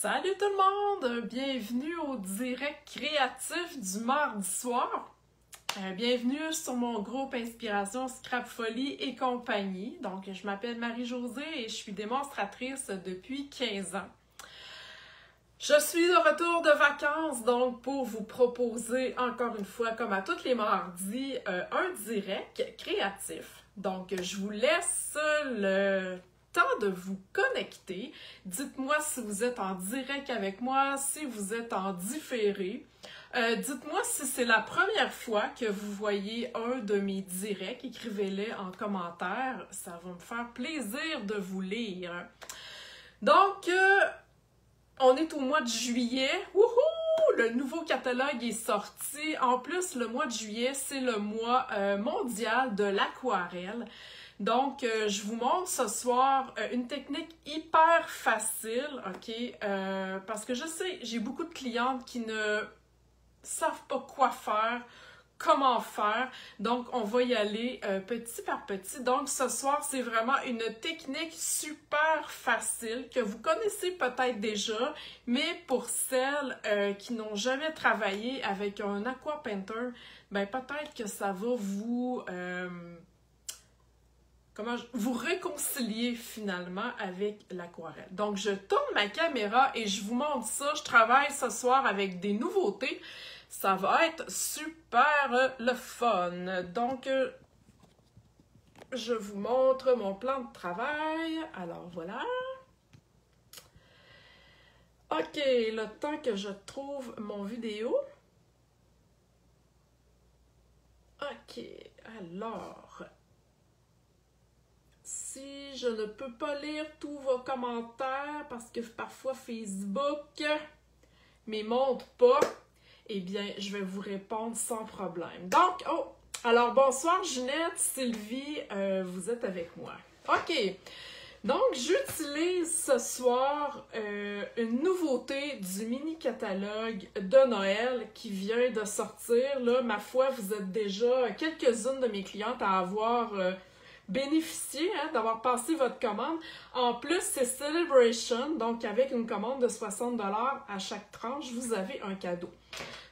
Salut tout le monde! Bienvenue au direct créatif du mardi soir. Bienvenue sur mon groupe Inspiration Scrap Folie et compagnie. Donc, je m'appelle Marie-Josée et je suis démonstratrice depuis 15 ans. Je suis de retour de vacances, donc pour vous proposer encore une fois, comme à tous les mardis, un direct créatif. Donc, je vous laisse le temps de vous connecter. Dites-moi si vous êtes en direct avec moi, si vous êtes en différé. Dites-moi si c'est la première fois que vous voyez un de mes directs. Écrivez-les en commentaire. Ça va me faire plaisir de vous lire. Donc, on est au mois de juillet. Wouhou! Le nouveau catalogue est sorti. En plus, le mois de juillet, c'est le mois mondial de l'aquarelle. Donc, je vous montre ce soir une technique hyper facile, OK? Parce que je sais, j'ai beaucoup de clientes qui ne savent pas quoi faire, comment faire. Donc, on va y aller petit par petit. Donc, ce soir, c'est vraiment une technique super facile que vous connaissez peut-être déjà, mais pour celles qui n'ont jamais travaillé avec un aqua painter, ben peut-être que ça va vous vous réconcilier finalement avec l'aquarelle. Donc, je tourne ma caméra et je vous montre ça. Je travaille ce soir avec des nouveautés. Ça va être super le fun. Donc, je vous montre mon plan de travail. Alors, voilà. OK, le temps que je trouve mon vidéo. OK, alors... Si je ne peux pas lire tous vos commentaires parce que parfois Facebook ne montre pas, eh bien, je vais vous répondre sans problème. Donc, alors bonsoir Ginette, Sylvie, vous êtes avec moi. OK, donc j'utilise ce soir une nouveauté du mini-catalogue de Noël qui vient de sortir. Là, ma foi, vous êtes déjà quelques-unes de mes clientes à avoir... bénéficier d'avoir passé votre commande. En plus, c'est Celebration, donc avec une commande de 60$ à chaque tranche, vous avez un cadeau.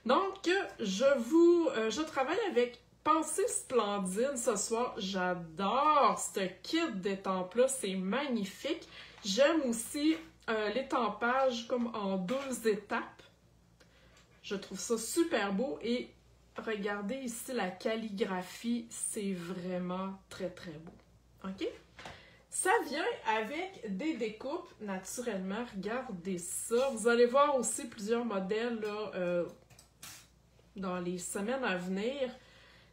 Donc, je travaille avec Pensée Splendide ce soir. J'adore ce kit d'étampe-là, c'est magnifique. J'aime aussi l'étampage comme en 2 étapes. Je trouve ça super beau et regardez ici la calligraphie, c'est vraiment très très beau. OK? Ça vient avec des découpes, naturellement. Regardez ça. Vous allez voir aussi plusieurs modèles là, dans les semaines à venir.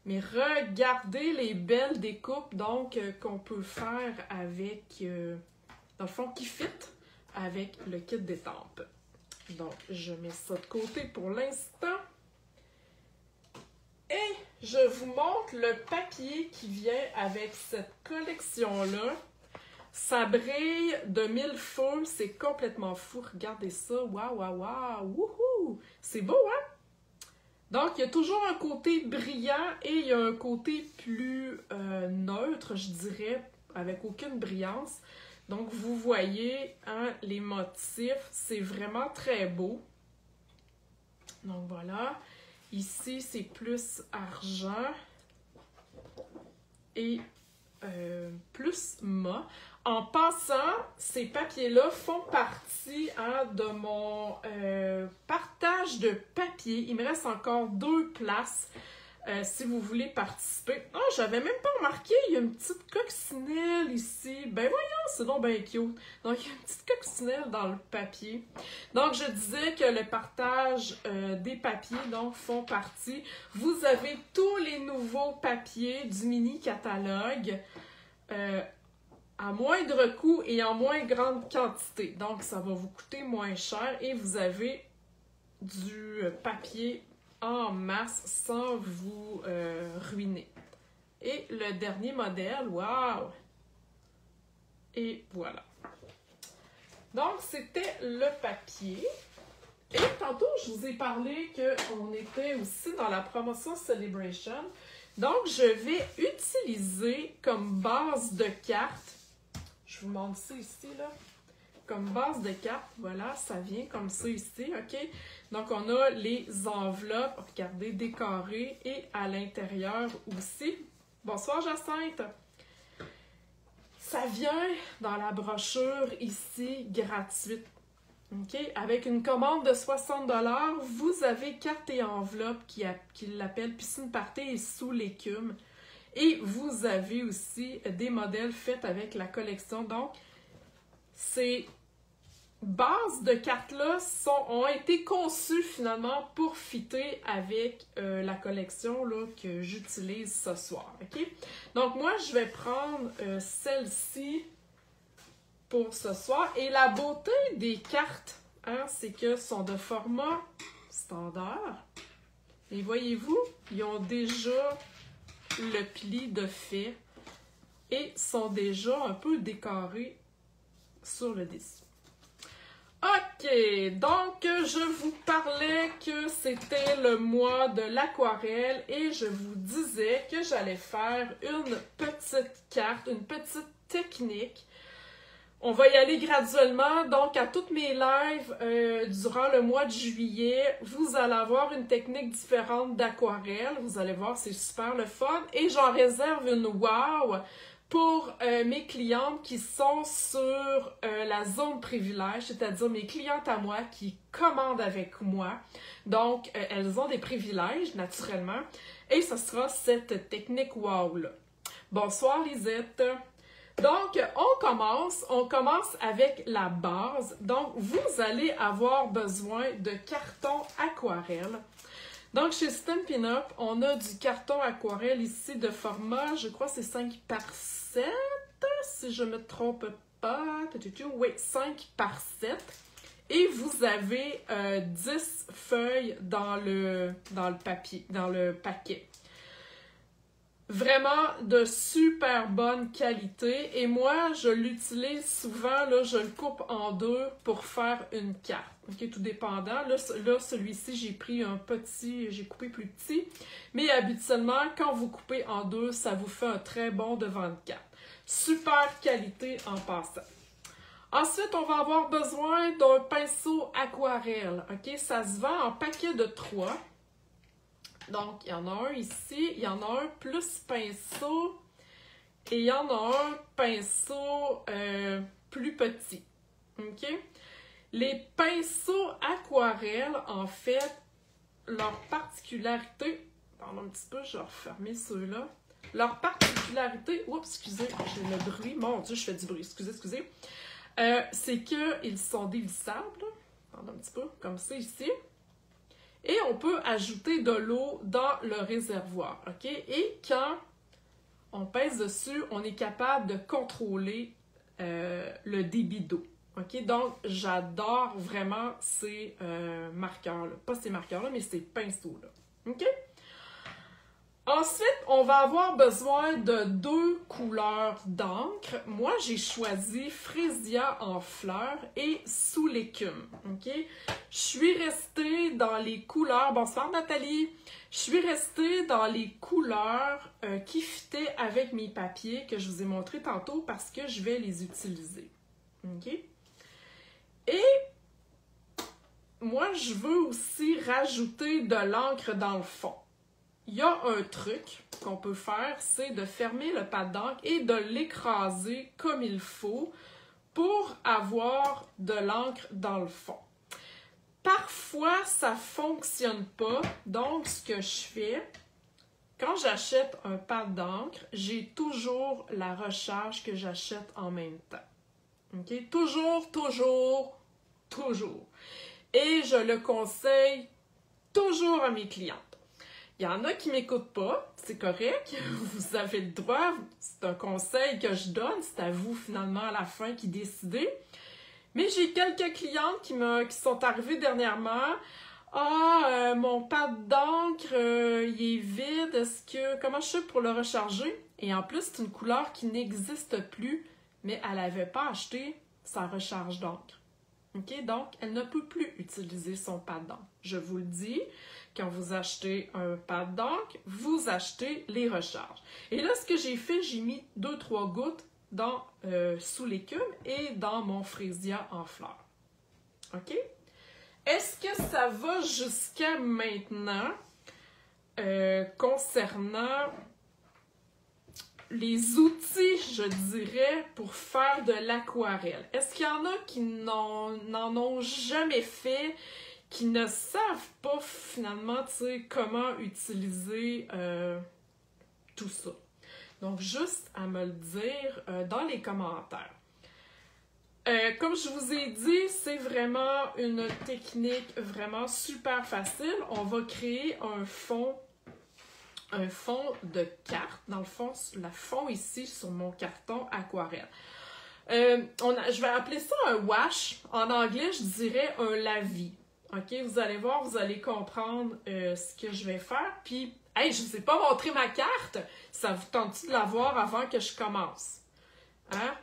Mais regardez les belles découpes donc qu'on peut faire avec, dans le fond, qui fit avec le kit d'étampes. Donc, je mets ça de côté pour l'instant. Et je vous montre le papier qui vient avec cette collection-là. Ça brille de 1000 feux, c'est complètement fou. Regardez ça, waouh, waouh, waouh, wouhou! C'est beau, hein? Donc, il y a toujours un côté brillant et il y a un côté plus neutre, je dirais, avec aucune brillance. Donc, vous voyez, hein, les motifs, c'est vraiment très beau. Donc, voilà. Ici, c'est plus argent et plus mat. En passant, ces papiers-là font partie de mon partage de papier. Il me reste encore 2 places si vous voulez participer. Ah, j'avais même pas remarqué, il y a une petite coccinelle ici. Ben voyons, c'est donc bien cute. Donc, il y a une petite coccinelle dans le papier. Donc, je disais que le partage des papiers donc font partie. Vous avez tous les nouveaux papiers du mini-catalogue à moindre coût et en moins grande quantité. Donc, ça va vous coûter moins cher et vous avez du papier en masse sans vous ruiner. Et le dernier modèle, waouh! Et voilà. Donc, c'était le papier. Et tantôt, je vous ai parlé qu'on était aussi dans la promotion Celebration. Donc, je vais utiliser comme base de carte, je vous montre ça ici, là, comme base de cartes. Voilà, ça vient comme ça ici, OK? Donc, on a les enveloppes, regardez, décorées et à l'intérieur aussi. Bonsoir, Jacinthe! Ça vient dans la brochure ici, gratuite. OK? Avec une commande de 60 $, vous avez carte et enveloppe qui l'appelle Piscine Party et sous l'écume. Et vous avez aussi des modèles faits avec la collection. Donc, ces bases de cartes-là ont été conçues finalement pour fitter avec la collection là, que j'utilise ce soir. OK? Donc, moi, je vais prendre celle-ci pour ce soir. Et la beauté des cartes, hein, c'est que sont de format standard. Et voyez-vous, ils ont déjà le pli de fait et sont déjà un peu décorés sur le dessus. OK, donc je vous parlais que c'était le mois de l'aquarelle et je vous disais que j'allais faire une petite carte, une petite technique. On va y aller graduellement, donc à toutes mes lives durant le mois de juillet, vous allez avoir une technique différente d'aquarelle. Vous allez voir, c'est super le fun. Et j'en réserve une wow pour mes clientes qui sont sur la zone privilège, c'est-à-dire mes clientes à moi qui commandent avec moi. Donc, elles ont des privilèges, naturellement. Et ce sera cette technique wow-là. Bonsoir, Lisette! Donc, on commence avec la base. Donc, vous allez avoir besoin de carton aquarelle. Donc, chez Stampin' Up, on a du carton aquarelle ici de format, je crois c'est 5 par 7, si je ne me trompe pas. Oui, 5 par 7. Et vous avez 10 feuilles dans le paquet. Vraiment de super bonne qualité. Et moi, je l'utilise souvent, là, je le coupe en deux pour faire une carte. OK, tout dépendant. Là celui-ci, j'ai pris un petit, j'ai coupé plus petit. Mais habituellement, quand vous coupez en deux, ça vous fait un très bon devant de carte. Super qualité en passant. Ensuite, on va avoir besoin d'un pinceau aquarelle. OK, ça se vend en paquet de 3. Donc, il y en a un ici, il y en a un plus pinceau et il y en a un pinceau plus petit. OK? Les pinceaux aquarelles, en fait, leur particularité... Pardon un petit peu, je vais refermer ceux-là. Leur particularité... Oups, excusez, j'ai le bruit. Mon Dieu, je fais du bruit. Excusez. C'est qu'ils sont dévissables. Pardon un petit peu, comme ça ici. Et on peut ajouter de l'eau dans le réservoir, OK? Et quand on pèse dessus, on est capable de contrôler le débit d'eau, OK? Donc, j'adore vraiment ces marqueurs-là. Pas ces marqueurs-là, mais ces pinceaux-là, OK? Ensuite, on va avoir besoin de 2 couleurs d'encre. Moi, j'ai choisi Frésia en fleurs et sous l'écume. OK? Je suis restée dans les couleurs... Bonsoir, Nathalie! Je suis restée dans les couleurs qui fitaient avec mes papiers que je vous ai montré tantôt parce que je vais les utiliser. OK? Et moi, je veux aussi rajouter de l'encre dans le fond. Il y a un truc qu'on peut faire, c'est de fermer le pad d'encre et de l'écraser comme il faut pour avoir de l'encre dans le fond. Parfois, ça ne fonctionne pas. Donc, ce que je fais, quand j'achète un pad d'encre, j'ai toujours la recharge que j'achète en même temps. OK? Toujours. Et je le conseille toujours à mes clientes. Il y en a qui ne m'écoutent pas, c'est correct, vous avez le droit, c'est un conseil que je donne, c'est à vous finalement à la fin qui décidez. Mais j'ai quelques clientes qui sont arrivées dernièrement. Ah, mon pad d'encre, il est vide, comment je fais pour le recharger? Et en plus, c'est une couleur qui n'existe plus, mais elle n'avait pas acheté sa recharge d'encre. OK? Donc, elle ne peut plus utiliser son pad d'encre. Je vous le dis. Quand vous achetez un pad d'encre, vous achetez les recharges. Et là, ce que j'ai fait, j'ai mis 2-3 gouttes sous l'écume et dans mon frésia en fleurs. OK? Est-ce que ça va jusqu'à maintenant concernant les outils, je dirais, pour faire de l'aquarelle? Est-ce qu'il y en a qui n'en ont jamais fait, qui ne savent pas finalement, tu sais, comment utiliser tout ça? Donc, juste à me le dire dans les commentaires. Comme je vous ai dit, c'est vraiment une technique vraiment super facile. On va créer un fond de carte. Dans le fond, le fond ici sur mon carton aquarelle. Je vais appeler ça un wash. En anglais, je dirais un lavis. OK? Vous allez voir, vous allez comprendre ce que je vais faire. Puis, hey, je ne vous ai pas montré ma carte. Ça vous tente-tu de la voir avant que je commence? Hein?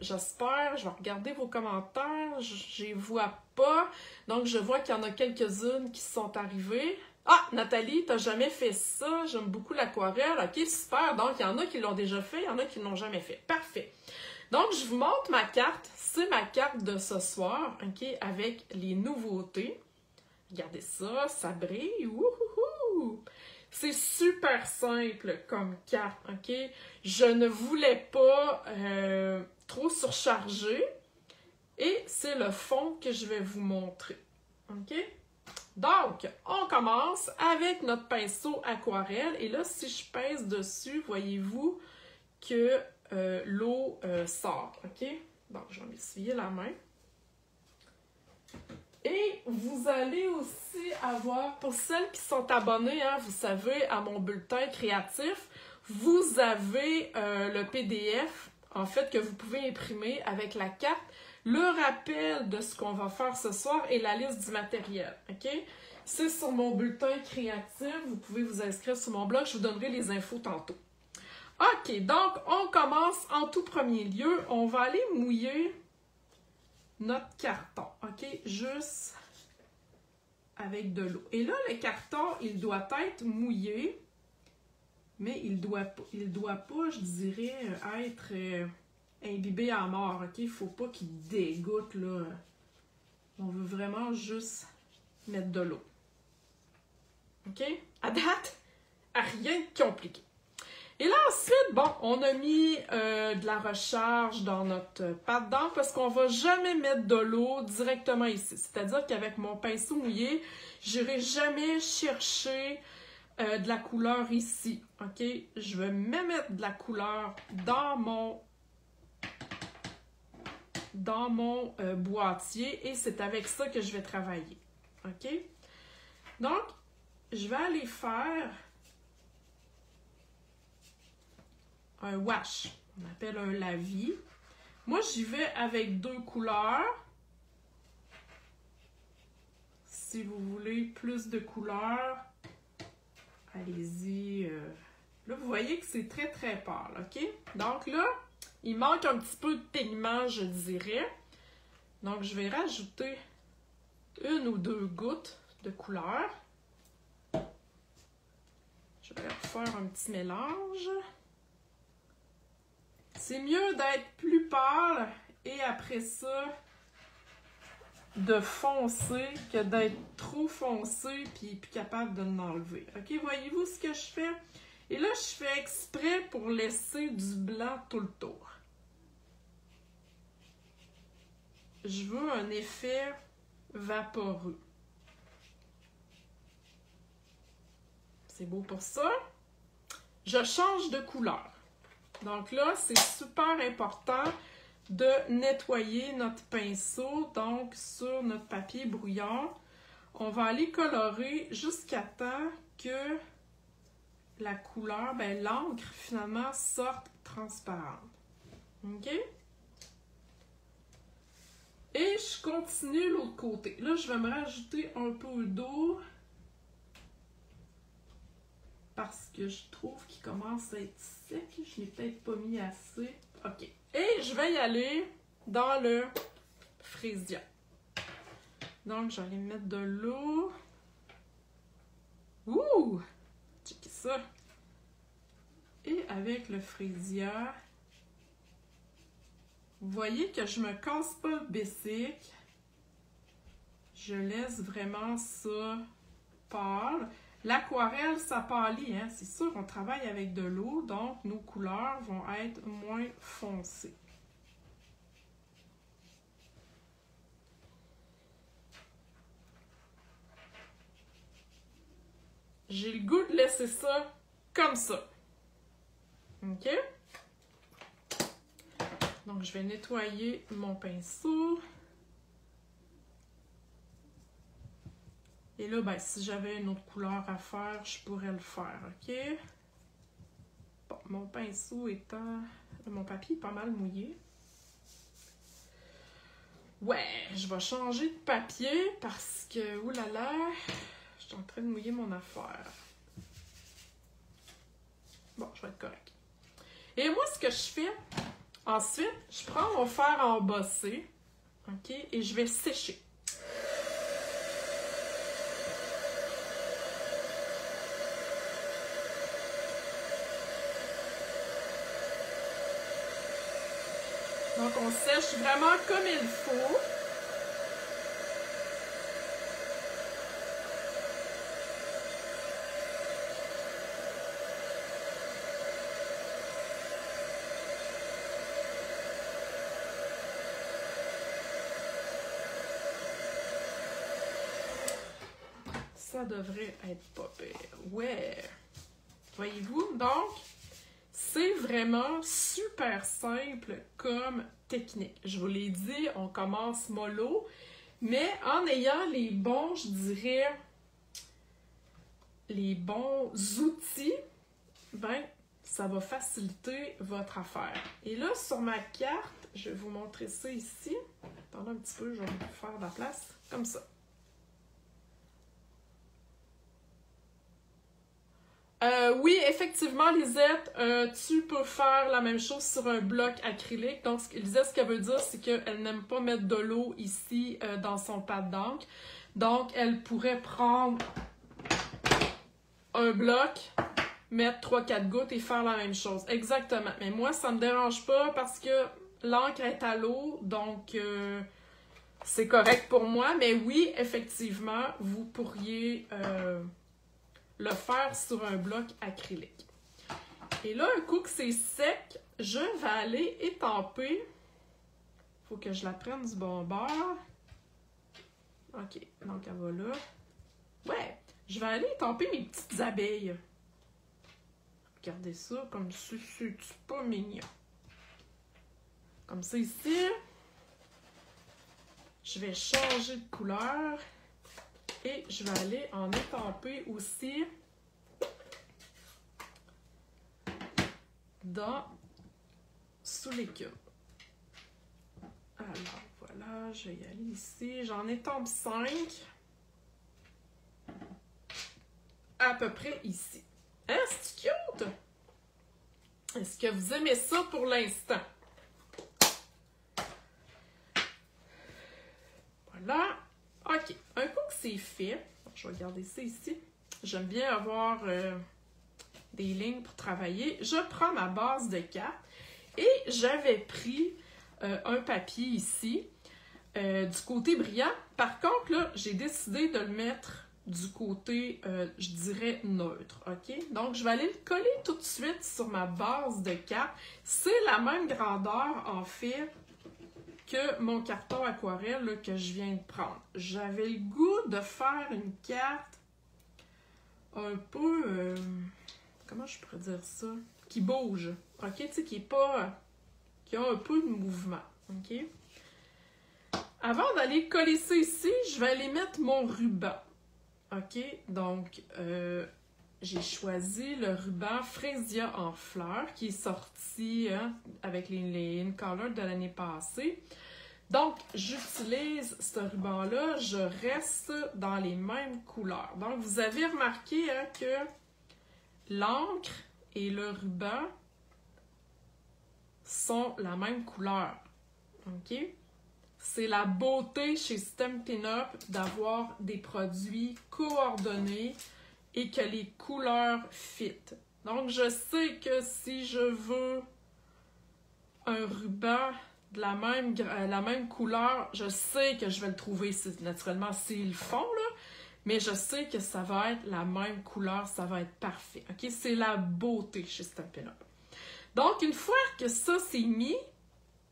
J'espère, je vais regarder vos commentaires, je les vois pas, donc je vois qu'il y en a quelques-unes qui sont arrivées. Ah, Nathalie, t'as jamais fait ça, j'aime beaucoup l'aquarelle, ok, super, donc il y en a qui l'ont déjà fait, il y en a qui ne l'ont jamais fait, parfait. Donc je vous montre ma carte, c'est ma carte de ce soir, ok, avec les nouveautés. Regardez ça, ça brille, wouhouhou! C'est super simple comme carte, OK? Je ne voulais pas trop surcharger. Et c'est le fond que je vais vous montrer, OK? Donc, on commence avec notre pinceau aquarelle. Et là, si je pèse dessus, voyez-vous que l'eau sort, OK? Donc, je vais m'essuyer la main. Et vous allez aussi avoir, pour celles qui sont abonnées, hein, vous savez, à mon bulletin créatif, vous avez le PDF, en fait, que vous pouvez imprimer avec la carte, le rappel de ce qu'on va faire ce soir et la liste du matériel, OK? C'est sur mon bulletin créatif, vous pouvez vous inscrire sur mon blog, je vous donnerai les infos tantôt. OK, donc on commence en tout premier lieu, on va aller mouiller notre carton, OK? Juste avec de l'eau. Et là, le carton, il doit être mouillé, mais il doit pas, je dirais, être imbibé à mort, OK? Il ne faut pas qu'il dégoûte, là. On veut vraiment juste mettre de l'eau. OK? À date, rien de compliqué. Et là, ensuite, bon, on a mis de la recharge dans notre pâte d'encre parce qu'on ne va jamais mettre de l'eau directement ici. C'est-à-dire qu'avec mon pinceau mouillé, je n'irai jamais chercher de la couleur ici. OK? Je vais même mettre de la couleur dans mon boîtier et c'est avec ça que je vais travailler. OK? Donc, je vais aller faire un wash, on appelle un lavis. Moi, j'y vais avec 2 couleurs. Si vous voulez plus de couleurs, allez-y. Là, vous voyez que c'est très, très pâle, OK? Donc là, il manque un petit peu de pigment, je dirais. Donc, je vais rajouter 1 ou 2 gouttes de couleur. Je vais faire un petit mélange. C'est mieux d'être plus pâle et après ça, de foncer que d'être trop foncé puis capable de l'enlever. OK, voyez-vous ce que je fais? Et là, je fais exprès pour laisser du blanc tout le tour. Je veux un effet vaporeux. C'est beau pour ça. Je change de couleur. Donc là, c'est super important de nettoyer notre pinceau. Donc, sur notre papier brouillon, on va aller colorer jusqu'à temps que la couleur, l'encre, finalement, sorte transparente. OK? Et je continue l'autre côté. Là, je vais me rajouter un peu d'eau parce que je trouve qu'il commence à être sec. Je n'ai peut-être pas mis assez. OK. Et je vais y aller dans le frésia. Donc, je vais aller mettre de l'eau. Ouh! Checkez ça. Et avec le frésia, Vous voyez que je me casse pas le basic. Je laisse vraiment ça pâle. L'aquarelle, ça pâlit, hein? C'est sûr qu'on travaille avec de l'eau, donc nos couleurs vont être moins foncées. J'ai le goût de laisser ça comme ça. OK? Donc, je vais nettoyer mon pinceau. Et là, ben, si j'avais une autre couleur à faire, je pourrais le faire, OK? Bon, mon pinceau étant... Mon papier est pas mal mouillé. Ouais, je vais changer de papier parce que, oulala, je suis en train de mouiller mon affaire. Bon, je vais être correct. Et moi, ce que je fais, ensuite, je prends mon fer embossé, OK, et je vais sécher. Donc, on sèche vraiment comme il faut. Ça devrait être pas pire. Ouais! Voyez-vous? Donc, c'est vraiment super simple comme technique. Je vous l'ai dit, on commence mollo, mais en ayant les bons, je dirais, les bons outils, ben, ça va faciliter votre affaire. Et là, sur ma carte, je vais vous montrer ça ici. Attendez un petit peu, je vais vous faire de la place, comme ça. Oui, effectivement, Lisette, tu peux faire la même chose sur un bloc acrylique. Donc, Lisette, ce qu'elle veut dire, c'est qu'elle n'aime pas mettre de l'eau ici dans son pad d'encre. Donc, elle pourrait prendre un bloc, mettre 3-4 gouttes et faire la même chose. Exactement. Mais moi, ça me dérange pas parce que l'encre est à l'eau, donc c'est correct pour moi. Mais oui, effectivement, vous pourriez... le faire sur un bloc acrylique. Et là, un coup que c'est sec, je vais aller étamper. Faut que je la prenne du bon bord. OK, donc elle va là. Ouais, je vais aller étamper mes petites abeilles. Regardez ça, comme ça, c'est pas mignon. Comme ça ici. Je vais changer de couleur. Et je vais aller en étamper aussi sous l'écume. Alors, voilà, je vais y aller ici. J'en étampe 5. À peu près ici. Hein, c'est cute? Est-ce que vous aimez ça pour l'instant? Voilà. OK. Un coup que c'est fait, je vais garder ça ici. J'aime bien avoir des lignes pour travailler. Je prends ma base de cartes et j'avais pris un papier ici du côté brillant. Par contre, là, j'ai décidé de le mettre du côté, je dirais, neutre. OK? Donc, je vais aller le coller tout de suite sur ma base de cartes. C'est la même grandeur, en fait, que mon carton aquarelle là, que je viens de prendre. J'avais le goût de faire une carte un peu... comment je pourrais dire ça? Qui bouge. OK? Tu sais, qui a un peu de mouvement. OK? Avant d'aller coller ça ici, je vais aller mettre mon ruban. OK? Donc, j'ai choisi le ruban Freesia en fleurs qui est sorti avec les In Color de l'année passée. Donc, j'utilise ce ruban-là, je reste dans les mêmes couleurs. Donc, vous avez remarqué que l'encre et le ruban sont la même couleur. OK? C'est la beauté chez Stampin' Up d'avoir des produits coordonnés et que les couleurs fit. Donc, je sais que si je veux un ruban de la même couleur, je sais que je vais le trouver, naturellement, s'ils le font, là, mais je sais que ça va être la même couleur, ça va être parfait, ok? C'est la beauté chez Stampin' Up! Donc, une fois que ça, c'est mis,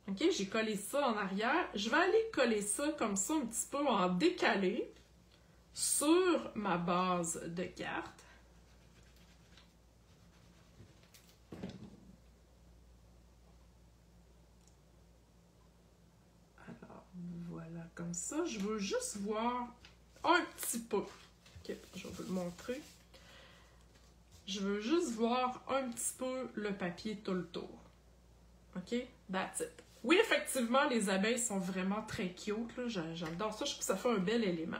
ok, j'ai collé ça en arrière, je vais aller coller ça comme ça, un petit peu en décalé, sur ma base de carte. Voilà, comme ça. Je veux juste voir un petit peu. Ok, je vais vous le montrer. Je veux juste voir un petit peu le papier tout le tour. Ok? That's it. Oui, effectivement, les abeilles sont vraiment très cute. J'adore ça. Je trouve que ça fait un bel élément.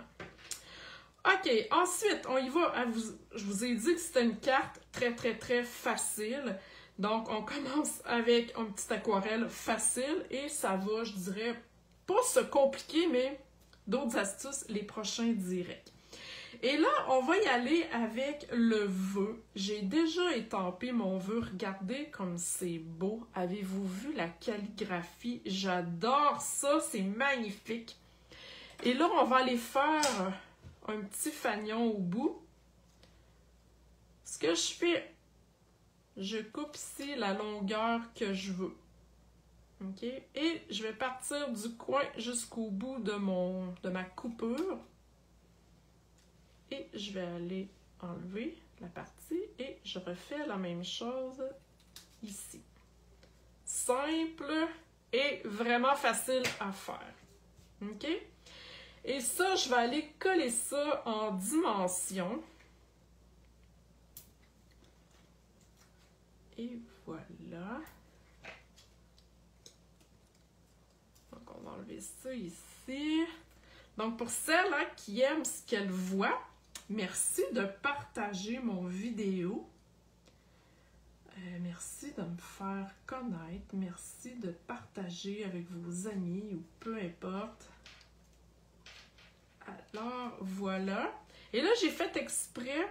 Ok, ensuite, on y va. Je vous ai dit que c'était une carte très, très, très facile. Donc, on commence avec un petit aquarelle facile et ça va, je dirais, pas se compliquer, mais d'autres astuces les prochains directs. Et là, on va y aller avec le vœu. J'ai déjà étampé mon vœu. Regardez comme c'est beau. Avez-vous vu la calligraphie? J'adore ça, c'est magnifique. Et là, on va aller faire un petit fanion au bout. Ce que je fais, je coupe ici la longueur que je veux. OK? Et je vais partir du coin jusqu'au bout de ma coupure. Et je vais aller enlever la partie et je refais la même chose ici. Simple et vraiment facile à faire. OK? Et ça, je vais aller coller ça en dimension. Et voilà. Donc, on va enlever ça ici. Donc, pour celles qui aiment ce qu'elles voient, merci de partager mon vidéo. Merci de me faire connaître. Merci de partager avec vos amis ou peu importe. Alors, voilà. Et là, j'ai fait exprès.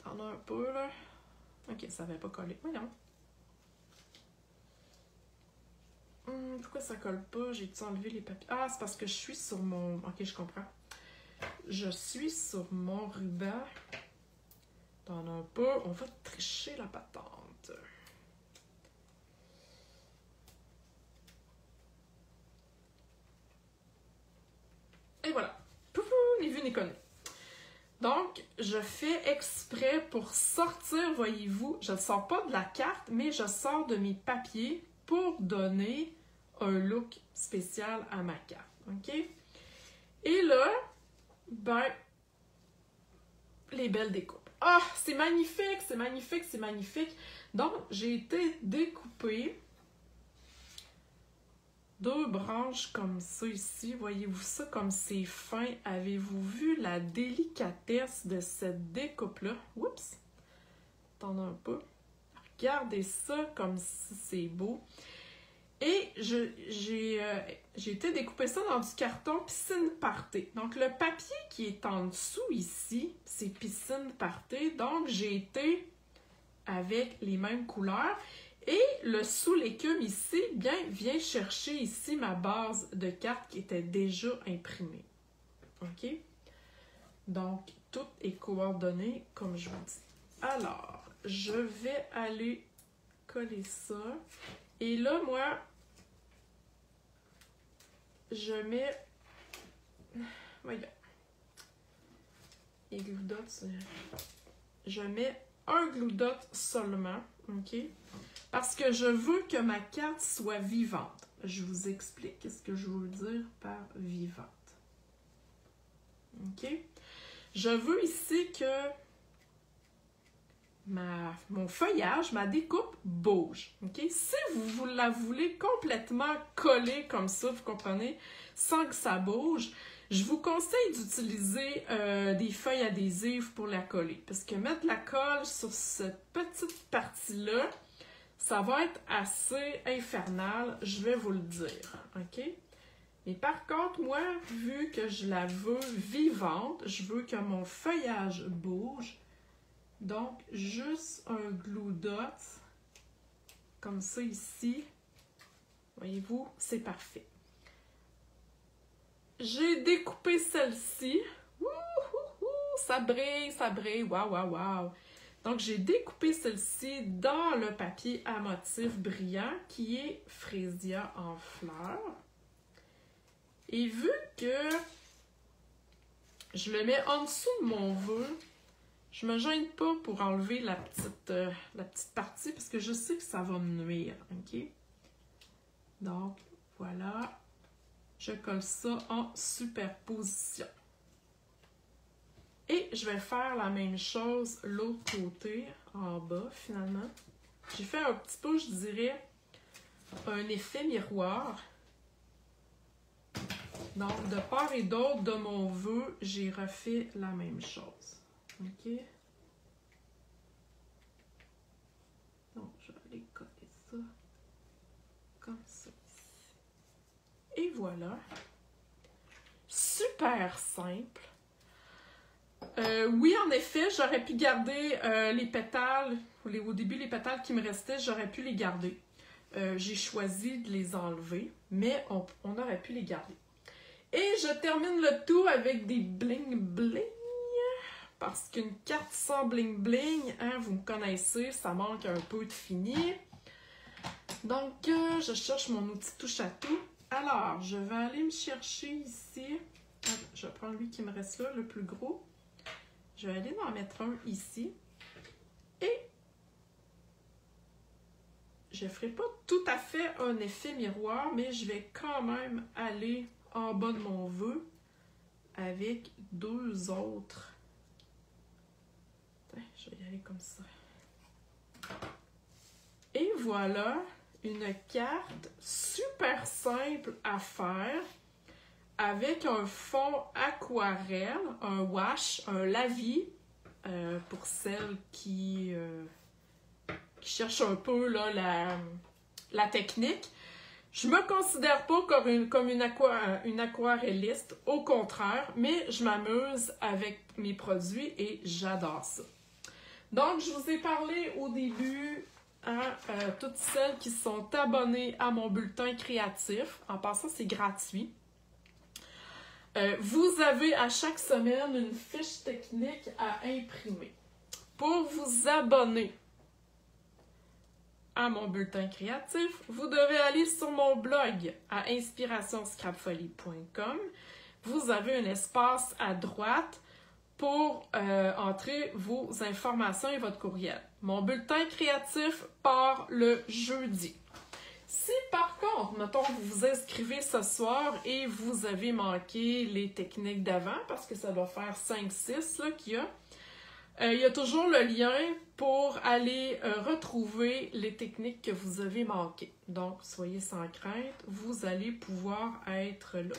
T'en as un peu, là. Ok, ça n'avait pas collé. Voyons. Pourquoi ça colle pas? J'ai-tu enlevé les papiers? Ah, c'est parce que je suis sur mon... Ok, je comprends. Je suis sur mon ruban. T'en as un peu. On va tricher la patente. Et voilà. Poufou, ni vu ni connu. Donc, je fais exprès pour sortir, voyez-vous, je ne sors pas de la carte, mais je sors de mes papiers pour donner un look spécial à ma carte, ok? Et là, ben, les belles découpes. Ah, c'est magnifique, c'est magnifique, c'est magnifique. Donc, j'ai été découper deux branches comme ça ici. Voyez-vous ça comme c'est fin? Avez-vous vu la délicatesse de cette découpe-là? Oups! T'en as un peu. Regardez ça comme si c'est beau. Et j'ai été découper ça dans du carton piscine party. Donc, le papier qui est en dessous ici, c'est piscine party. Donc, j'ai été avec les mêmes couleurs. Et le sous l'écume ici, bien, vient chercher ici ma base de carte qui était déjà imprimée. OK? Donc, tout est coordonné comme je vous dis. Alors, je vais aller coller ça. Et là, moi, je mets... Voyons. Les glue dots. Je mets un glue dot seulement. OK? Parce que je veux que ma carte soit vivante. Je vous explique ce que je veux dire par vivante. OK? Je veux ici que mon feuillage, ma découpe bouge. OK? Si vous la voulez complètement coller comme ça, vous comprenez, sans que ça bouge, je vous conseille d'utiliser des feuilles adhésives pour la coller. Parce que mettre la colle sur cette petite partie-là, ça va être assez infernal, je vais vous le dire, OK? Mais par contre, moi, vu que je la veux vivante, je veux que mon feuillage bouge. Donc, juste un glue dot, comme ça ici, Voyez-vous, c'est parfait. J'ai découpé celle-ci. Ça brille, waouh. Donc, j'ai découpé celle-ci dans le papier à motif brillant qui est Freesia en fleurs. Et vu que je le mets en dessous de mon vœu, je me gêne pas pour enlever la petite partie parce que je sais que ça va me nuire, ok? Donc, voilà. Je colle ça en superposition. Et je vais faire la même chose l'autre côté, en bas, finalement. J'ai fait un petit peu, je dirais, un effet miroir. Donc, de part et d'autre de mon vœu, j'ai refait la même chose. OK? Donc, je vais aller coller ça comme ça ici. Et voilà. Super simple. Oui, en effet, j'aurais pu garder les pétales, au début les pétales qui me restaient, j'aurais pu les garder. J'ai choisi de les enlever, mais on aurait pu les garder. Et je termine le tout avec des bling bling, parce qu'une carte sans bling bling, hein, vous me connaissez, ça manque un peu de fini. Donc, je cherche mon outil touche à tout. Alors, je vais aller me chercher ici. Je vais prendre lui qui me reste là, le plus gros. Je vais aller en mettre un ici. Et je ne ferai pas tout à fait un effet miroir, mais je vais quand même aller en bas de mon vœu avec deux autres. Je vais y aller comme ça. Et voilà une carte super simple à faire avec un fond aquarelle, un wash, un lavis, pour celles qui cherchent un peu là, la technique. Je me considère pas comme une aquarelliste, au contraire, mais je m'amuse avec mes produits et j'adore ça. Donc, je vous ai parlé au début à toutes celles qui sont abonnées à mon bulletin créatif. En passant, c'est gratuit. Vous avez à chaque semaine une fiche technique à imprimer. Pour vous abonner à mon bulletin créatif, vous devez aller sur mon blog à inspirationscrapfolie.com. Vous avez un espace à droite pour entrer vos informations et votre courriel. Mon bulletin créatif part le jeudi. Si par contre, mettons, vous vous inscrivez ce soir et vous avez manqué les techniques d'avant, parce que ça doit faire 5-6 qu'il y a, il y a toujours le lien pour aller retrouver les techniques que vous avez manquées. Donc, soyez sans crainte, vous allez pouvoir être là.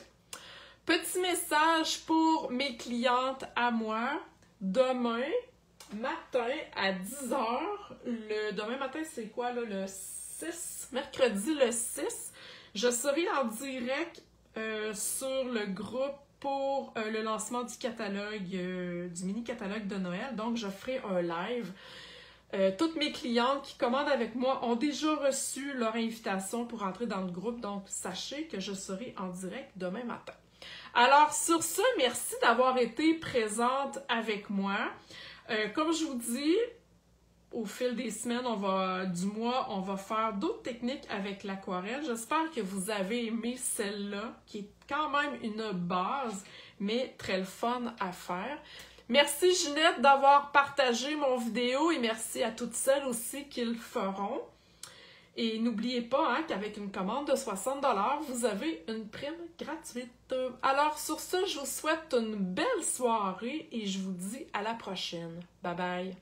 Petit message pour mes clientes à moi. Demain matin à 10h, demain matin c'est quoi là, le 6, mercredi le 6, je serai en direct sur le groupe pour le lancement du catalogue, du mini-catalogue de Noël. Donc, je ferai un live. Toutes mes clientes qui commandent avec moi ont déjà reçu leur invitation pour entrer dans le groupe. Donc, sachez que je serai en direct demain matin. Alors, sur ce, merci d'avoir été présente avec moi. Comme je vous dis, au fil des semaines, du mois, on va faire d'autres techniques avec l'aquarelle. J'espère que vous avez aimé celle-là, qui est quand même une base, mais très le fun à faire. Merci Ginette d'avoir partagé mon vidéo et merci à toutes celles aussi qui le feront. Et n'oubliez pas hein, qu'avec une commande de 60 $, vous avez une prime gratuite. Alors sur ce, je vous souhaite une belle soirée et je vous dis à la prochaine. Bye bye!